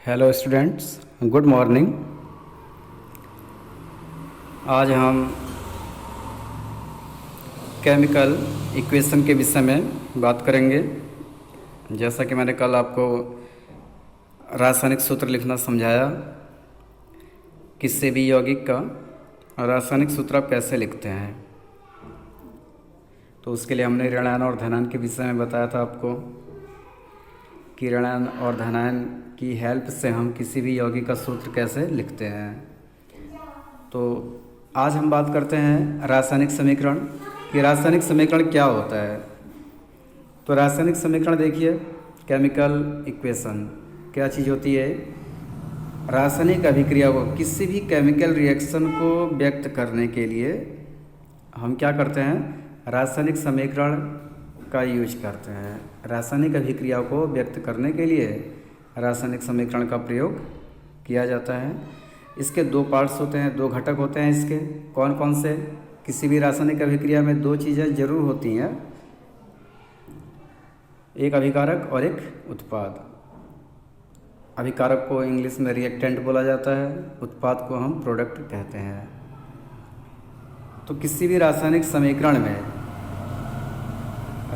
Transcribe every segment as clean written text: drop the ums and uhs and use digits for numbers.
Hello students, good morning. आज हम chemical equation के विषय में बात करेंगे। जैसा कि मैंने कल आपको रासायनिक सूत्र लिखना समझाया, किसी भी यौगिक का रासायनिक सूत्र आप कैसे लिखते हैं, तो उसके लिए हमने ऋणायन और धनायन के विषय में बताया था आपको कि ऋणायन और धनायन की हेल्प से हम किसी भी यौगिक का सूत्र कैसे लिखते हैं। तो आज हम बात करते हैं रासायनिक समीकरण कि रासायनिक समीकरण क्या होता है। तो रासायनिक समीकरण देखिए, केमिकल इक्वेशन क्या चीज़ होती है। रासायनिक अभिक्रिया को, किसी भी केमिकल रिएक्शन को व्यक्त करने के लिए हम क्या करते हैं, रासायनिक समीकरण का यूज करते हैं। रासायनिक अभिक्रिया को व्यक्त करने के लिए रासायनिक समीकरण का प्रयोग किया जाता है। इसके दो पार्ट्स होते हैं, दो घटक होते हैं इसके। कौन कौन से? किसी भी रासायनिक अभिक्रिया में दो चीज़ें जरूर होती हैं, एक अभिकारक और एक उत्पाद। अभिकारक को इंग्लिश में रिएक्टेंट बोला जाता है, उत्पाद को हम प्रोडक्ट कहते हैं। तो किसी भी रासायनिक समीकरण में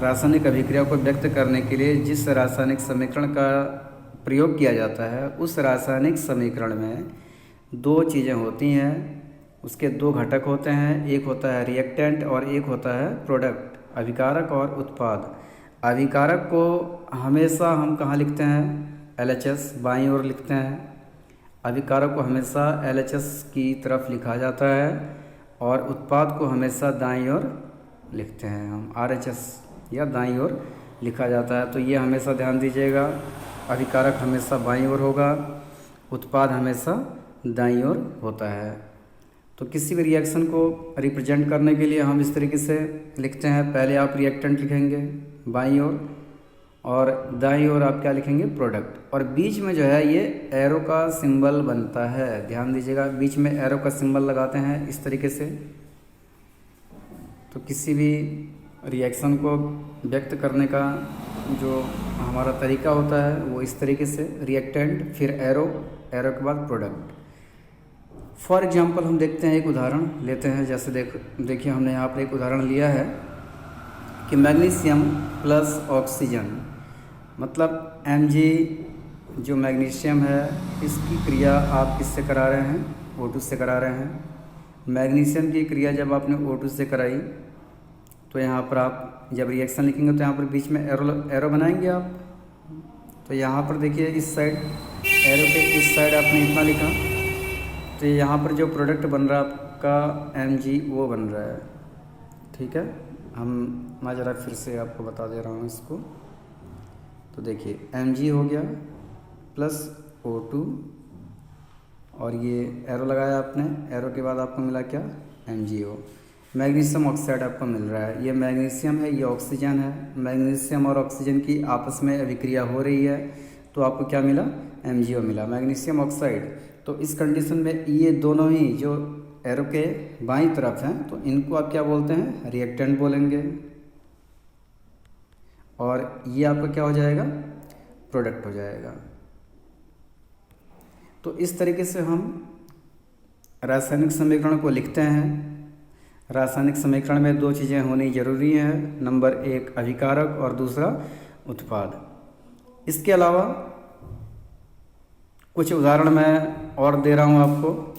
रासायनिक अभिक्रिया को व्यक्त करने के लिए जिस रासायनिक समीकरण का प्रयोग किया जाता है, उस रासायनिक समीकरण में दो चीज़ें होती हैं, उसके दो घटक होते हैं। एक होता है रिएक्टेंट और एक होता है प्रोडक्ट, अभिकारक और उत्पाद। अभिकारक को हमेशा हम कहाँ लिखते हैं? LHS, बाईं ओर लिखते हैं। अभिकारक को हमेशा LHS की तरफ लिखा जाता है और उत्पाद को हमेशा दाईं ओर लिखते हैं हम, RHS या दाईं ओर लिखा जाता है। तो ये हमेशा ध्यान दीजिएगा, अभिकारक हमेशा बाईं ओर होगा, उत्पाद हमेशा दाईं ओर होता है। तो किसी भी रिएक्शन को रिप्रेजेंट करने के लिए हम इस तरीके से लिखते हैं। पहले आप रिएक्टेंट लिखेंगे बाईं ओर और दाईं ओर आप क्या लिखेंगे? प्रोडक्ट। और बीच में जो है ये एरो का सिंबल बनता है, ध्यान दीजिएगा, बीच में एरो का सिंबल लगाते हैं इस तरीके से। तो किसी भी रिएक्शन को व्यक्त करने का जो हमारा तरीका होता है वो इस तरीके से, रिएक्टेंट फिर एरो, एरो के बाद प्रोडक्ट। फॉर एग्जांपल हम देखते हैं, एक उदाहरण लेते हैं। जैसे देखिए हमने यहाँ पर एक उदाहरण लिया है कि मैग्नीशियम प्लस ऑक्सीजन, मतलब Mg जो मैग्नीशियम है, इसकी क्रिया आप किससे करा रहे हैं? O2 से करा रहे हैं। मैग्नीशियम की क्रिया जब आपने O2 से कराई तो यहाँ पर आप जब रिएक्शन लिखेंगे तो यहाँ पर बीच में एरो बनाएंगे आप। तो यहाँ पर देखिए इस साइड, एरो के इस साइड आपने इतना लिखा, तो यहाँ पर जो प्रोडक्ट बन रहा है आपका Mg वो बन रहा है। ठीक है, मैं ज़रा फिर से आपको बता दे रहा हूँ इसको। तो देखिए Mg हो गया प्लस O2 और ये एरो लगाया आपने, एरो के बाद आपको मिला क्या? MgO, मैग्नीशियम ऑक्साइड आपको मिल रहा है। ये मैग्नीशियम है, ये ऑक्सीजन है। मैग्नीशियम और ऑक्सीजन की आपस में अभिक्रिया हो रही है, तो आपको क्या मिला? MgO मिला, मैग्नीशियम ऑक्साइड। तो इस कंडीशन में ये दोनों ही जो एरो के बाईं तरफ हैं, तो इनको आप क्या बोलते हैं? रिएक्टेंट बोलेंगे। और ये आपका क्या हो जाएगा? प्रोडक्ट हो जाएगा। तो इस तरीके से हम रासायनिक समीकरण को लिखते हैं। रासायनिक समीकरण में दो चीज़ें होनी जरूरी हैं, नंबर एक अभिकारक और दूसरा उत्पाद। इसके अलावा कुछ उदाहरण मैं और दे रहा हूँ आपको।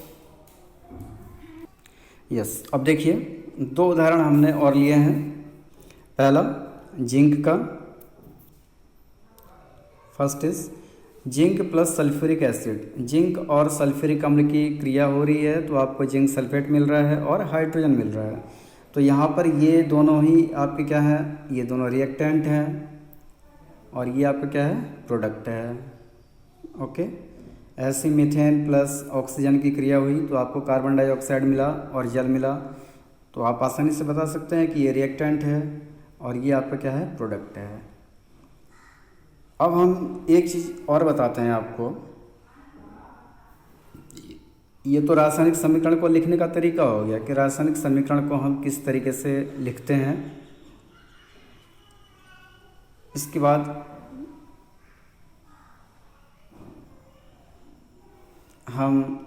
यस, अब देखिए दो उदाहरण हमने और लिए हैं। पहला जिंक का, first is zinc plus sulphuric acid. Zinc और सल्फ्यूरिक अम्ल की क्रिया हो रही है, तो आपको जिंक सल्फेट मिल रहा है और हाइड्रोजन मिल रहा है। तो यहाँ पर ये दोनों ही आपके क्या है? ये दोनों रिएक्टेंट हैं और ये आपका क्या है? प्रोडक्ट है। ओके, ऐसी मीथेन प्लस ऑक्सीजन की क्रिया हुई तो आपको कार्बन डाइऑक्साइड मिला और जल मिला। तो आप आसानी से बता सकते हैं कि ये रिएक्टेंट है और ये आपका क्या है? प्रोडक्ट है। अब हम एक चीज़ और बताते हैं आपको। ये तो रासायनिक समीकरण को लिखने का तरीका हो गया कि रासायनिक समीकरण को हम किस तरीके से लिखते हैं। इसके बाद हम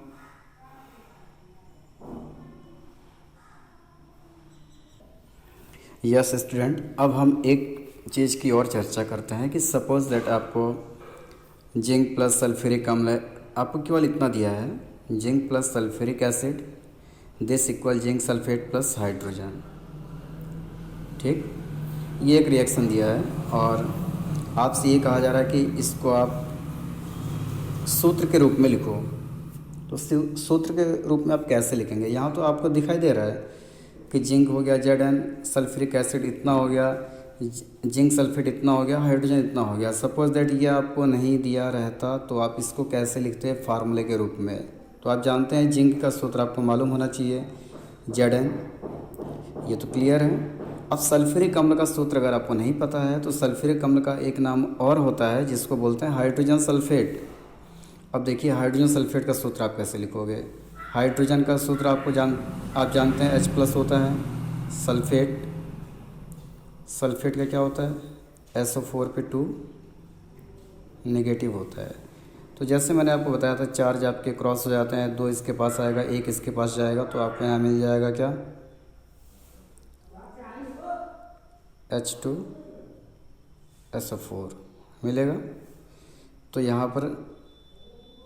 यस स्टूडेंट, अब हम एक चीज़ की और चर्चा करते हैं कि सपोज़ दैट आपको जिंक प्लस सल्फ्यूरिक अम्ल, आपको केवल इतना दिया है, zinc plus sulphuric acid this equal zinc sulphate plus hydrogen. ठीक, ये एक रिएक्शन दिया है और आपसे ये कहा जा रहा है कि इसको आप सूत्र के रूप में लिखो। तो सूत्र के रूप में आप कैसे लिखेंगे? यहाँ तो आपको दिखाई दे रहा है कि जिंक हो गया Zn, सल्फ्यूरिक एसिड इतना हो गया, जिंक सल्फेट इतना हो गया, हाइड्रोजन इतना हो गया। सपोज़ दैट ये आपको नहीं दिया रहता तो आप इसको कैसे लिखते हैं? फार्मूले के रूप में। तो आप जानते हैं जिंक का सूत्र आपको मालूम होना चाहिए, Zn, ये तो क्लियर है। अब सल्फ्यूरिक अम्ल का सूत्र अगर आपको नहीं पता है तो सल्फ्यूरिक अम्ल का एक नाम और होता है जिसको बोलते हैं हाइड्रोजन सल्फेट। अब देखिए हाइड्रोजन सल्फेट का सूत्र आप कैसे लिखोगे? हाइड्रोजन का सूत्र आप जानते हैं H+ होता है, सल्फेट का क्या होता है? SO4 पे 2 नेगेटिव होता है। तो जैसे मैंने आपको बताया था चार्ज आपके क्रॉस हो जाते हैं, 2 इसके पास आएगा, 1 इसके पास जाएगा, तो आपको यहाँ मिल जाएगा क्या? H2SO4 मिलेगा। तो यहाँ पर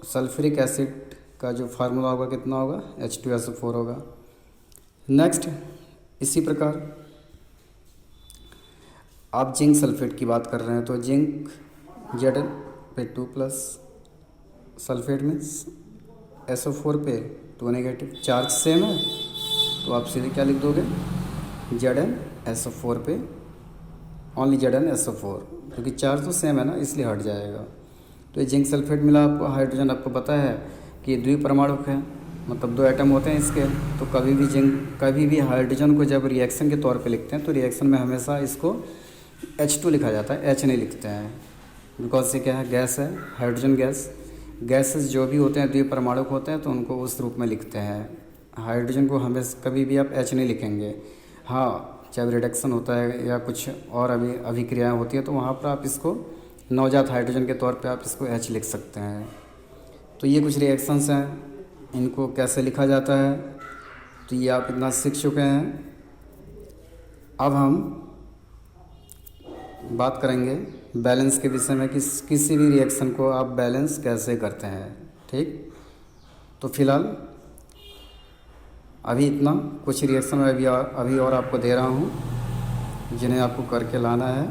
सल्फ्यूरिक एसिड का जो फार्मूला होगा कितना होगा? H2SO4 होगा। नेक्स्ट, इसी प्रकार आप जिंक सल्फेट की बात कर रहे हैं तो जिंक Zn पे 2+, सल्फेट मीन्स SO4 पे 2 नेगेटिव, चार्ज सेम है तो आप सीधे क्या लिख दोगे? ZnSO4 पे ओनली ZnSO4, क्योंकि चार्ज तो सेम है ना, इसलिए हट जाएगा। तो ये जिंक सल्फेट मिला आपको। हाइड्रोजन आपको पता है कि ये द्विपरमाणुक है, मतलब 2 एटम होते हैं इसके। तो कभी भी हाइड्रोजन को जब रिएक्शन के तौर पे लिखते हैं तो रिएक्शन में हमेशा इसको H2 लिखा जाता है, H नहीं लिखते हैं, बिकॉज से क्या है? गैस है, हाइड्रोजन गैसेस जो भी होते हैं द्विपरमाणुक होते हैं तो उनको उस रूप में लिखते हैं। हाइड्रोजन को हमेशा कभी भी आप H नहीं लिखेंगे। हाँ, जब रिडक्शन होता है या कुछ और अभिक्रियाएँ होती हैं तो वहाँ पर आप इसको नवजात हाइड्रोजन के तौर पे आप इसको H लिख सकते हैं। तो ये कुछ रिएक्शंस हैं, इनको कैसे लिखा जाता है तो ये आप इतना सीख चुके हैं। अब हम बात करेंगे बैलेंस के विषय में कि किसी भी रिएक्शन को आप बैलेंस कैसे करते हैं। ठीक, तो फिलहाल अभी इतना, कुछ रिएक्शन मैं अभी और आपको दे रहा हूँ जिन्हें आपको करके लाना है,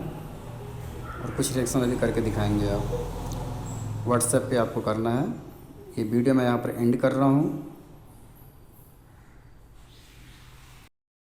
और कुछ रिएक्शन अभी करके दिखाएंगे आप। व्हाट्सएप पे आपको करना है। ये वीडियो मैं यहाँ पर एंड कर रहा हूँ।